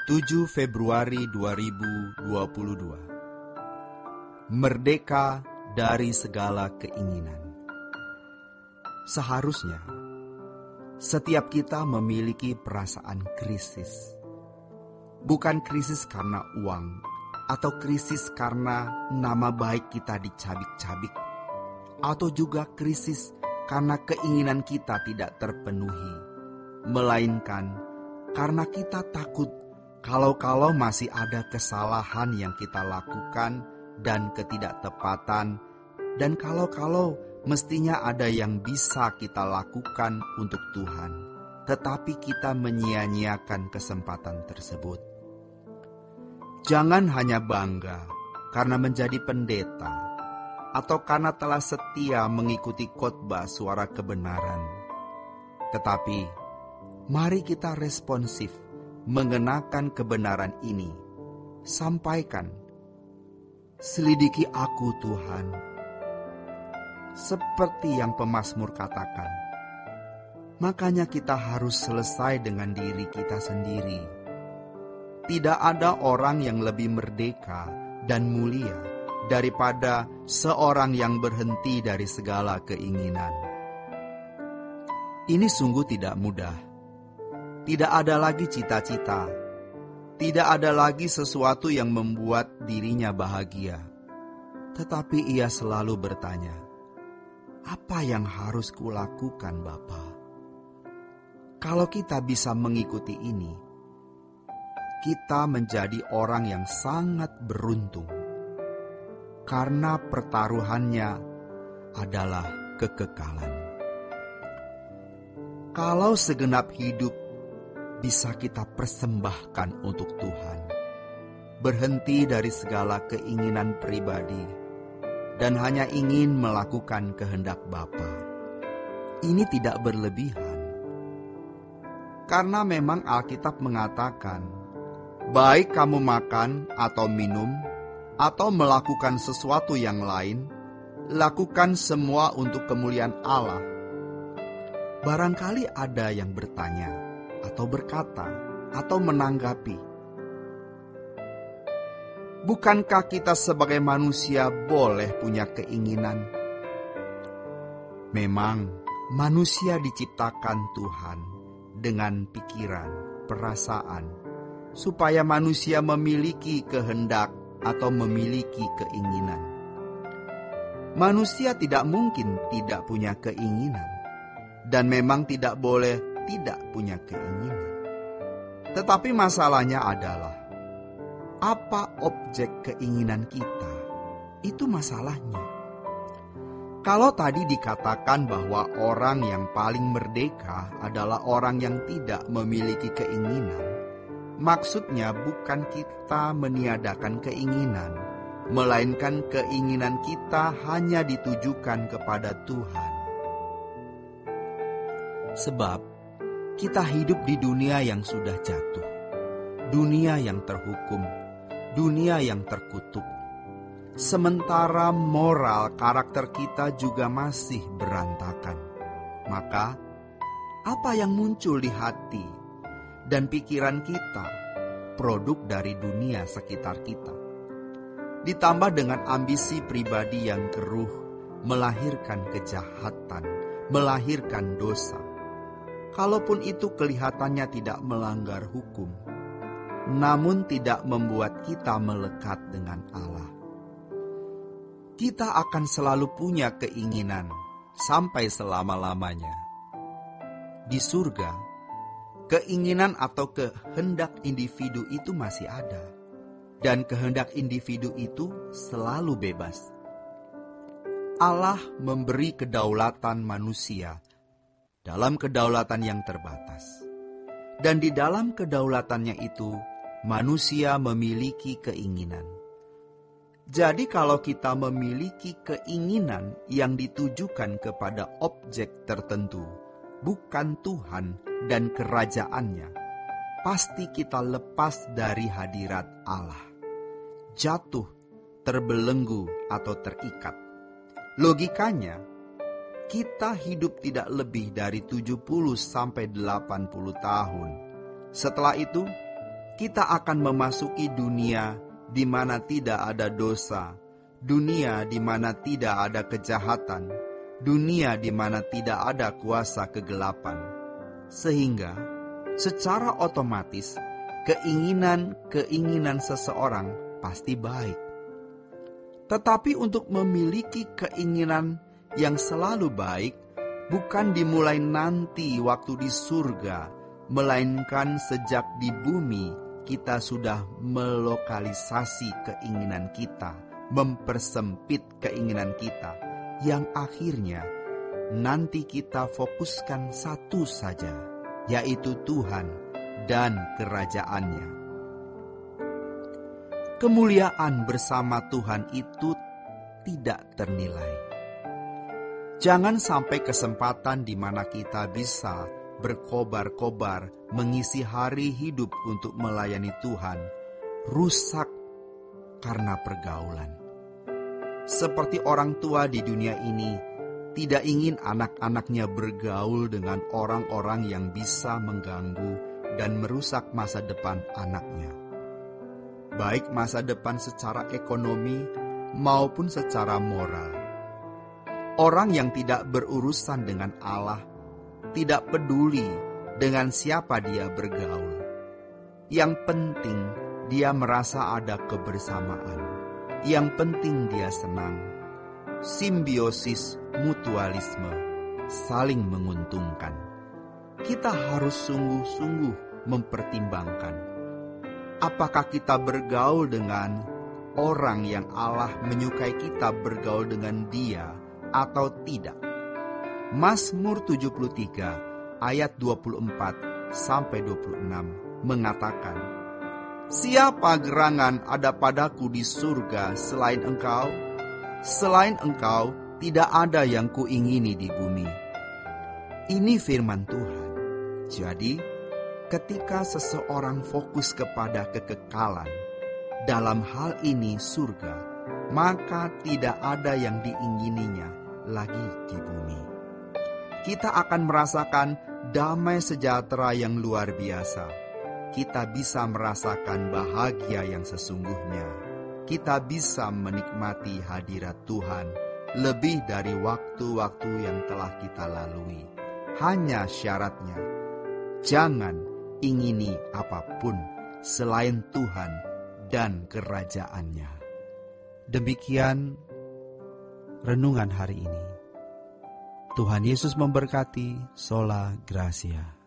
7 Februari 2022. Merdeka dari segala keinginan. Seharusnya setiap kita memiliki perasaan krisis. Bukan krisis karena uang atau krisis karena nama baik kita dicabik-cabik, atau juga krisis karena keinginan kita tidak terpenuhi, melainkan karena kita takut kalau masih ada kesalahan yang kita lakukan dan ketidaktepatan, dan kalau mestinya ada yang bisa kita lakukan untuk Tuhan, tetapi kita menyia-nyiakan kesempatan tersebut. Jangan hanya bangga karena menjadi pendeta atau karena telah setia mengikuti khotbah suara kebenaran. Tetapi mari kita responsif mengenakan kebenaran ini. Sampaikan, selidiki aku Tuhan. Seperti yang pemazmur katakan, makanya kita harus selesai dengan diri kita sendiri. Tidak ada orang yang lebih merdeka dan mulia daripada seorang yang berhenti dari segala keinginan. Ini sungguh tidak mudah. Tidak ada lagi cita-cita. Tidak ada lagi sesuatu yang membuat dirinya bahagia. Tetapi ia selalu bertanya, apa yang harus kulakukan Bapa? Kalau kita bisa mengikuti ini, kita menjadi orang yang sangat beruntung. Karena pertaruhannya adalah kekekalan. Kalau segenap hidup bisa kita persembahkan untuk Tuhan, berhenti dari segala keinginan pribadi, dan hanya ingin melakukan kehendak Bapa. Ini tidak berlebihan. Karena memang Alkitab mengatakan, baik kamu makan atau minum, atau melakukan sesuatu yang lain, lakukan semua untuk kemuliaan Allah. Barangkali ada yang bertanya, atau berkata, atau menanggapi, bukankah kita sebagai manusia boleh punya keinginan? Memang manusia diciptakan Tuhan dengan pikiran, perasaan, supaya manusia memiliki kehendak atau memiliki keinginan. Manusia tidak mungkin tidak punya keinginan, dan memang tidak boleh tidak punya keinginan. Tetapi masalahnya adalah, apa objek keinginan kita? Itu masalahnya. Kalau tadi dikatakan bahwa orang yang paling merdeka adalah orang yang tidak memiliki keinginan, maksudnya bukan kita meniadakan keinginan, melainkan keinginan kita hanya ditujukan kepada Tuhan. Sebab kita hidup di dunia yang sudah jatuh, dunia yang terhukum, dunia yang terkutuk. Sementara moral karakter kita juga masih berantakan. Maka, apa yang muncul di hati dan pikiran kita, produk dari dunia sekitar kita, ditambah dengan ambisi pribadi yang keruh, melahirkan kejahatan, melahirkan dosa. Kalaupun itu kelihatannya tidak melanggar hukum, namun tidak membuat kita melekat dengan Allah. Kita akan selalu punya keinginan sampai selama-lamanya. Di surga, keinginan atau kehendak individu itu masih ada, dan kehendak individu itu selalu bebas. Allah memberi kedaulatan manusia dalam kedaulatan yang terbatas, dan di dalam kedaulatannya itu manusia memiliki keinginan. Jadi kalau kita memiliki keinginan yang ditujukan kepada objek tertentu, bukan Tuhan dan kerajaannya, pasti kita lepas dari hadirat Allah, jatuh, terbelenggu atau terikat. Logikanya, kita hidup tidak lebih dari 70 sampai 80 tahun. Setelah itu, kita akan memasuki dunia di mana tidak ada dosa, dunia di mana tidak ada kejahatan, dunia di mana tidak ada kuasa kegelapan. Sehingga secara otomatis keinginan seseorang pasti baik. Tetapi untuk memiliki keinginan yang selalu baik bukan dimulai nanti waktu di surga, melainkan sejak di bumi kita sudah melokalisasi keinginan kita, mempersempit keinginan kita, yang akhirnya nanti kita fokuskan satu saja, yaitu Tuhan dan kerajaannya. Kemuliaan bersama Tuhan itu tidak ternilai. Jangan sampai kesempatan di mana kita bisa berkobar-kobar mengisi hari hidup untuk melayani Tuhan rusak karena pergaulan. Seperti orang tua di dunia ini tidak ingin anak-anaknya bergaul dengan orang-orang yang bisa mengganggu dan merusak masa depan anaknya, baik masa depan secara ekonomi maupun secara moral. Orang yang tidak berurusan dengan Allah tidak peduli dengan siapa dia bergaul. Yang penting dia merasa ada kebersamaan. Yang penting dia senang. Simbiosis mutualisme, saling menguntungkan. Kita harus sungguh-sungguh mempertimbangkan, apakah kita bergaul dengan orang yang Allah menyukai kita bergaul dengan dia atau tidak. Mazmur 73 ayat 24 sampai 26 mengatakan, "Siapa gerangan ada padaku di surga selain Engkau? Selain Engkau tidak ada yang kuingini di bumi." Ini firman Tuhan. Jadi, ketika seseorang fokus kepada kekekalan, dalam hal ini surga, maka tidak ada yang diingininya lagi di bumi. Kita akan merasakan damai sejahtera yang luar biasa. Kita bisa merasakan bahagia yang sesungguhnya. Kita bisa menikmati hadirat Tuhan lebih dari waktu-waktu yang telah kita lalui. Hanya syaratnya, jangan ingini apapun selain Tuhan dan kerajaannya. Demikian renungan hari ini. Tuhan Yesus memberkati. Sola Gracia.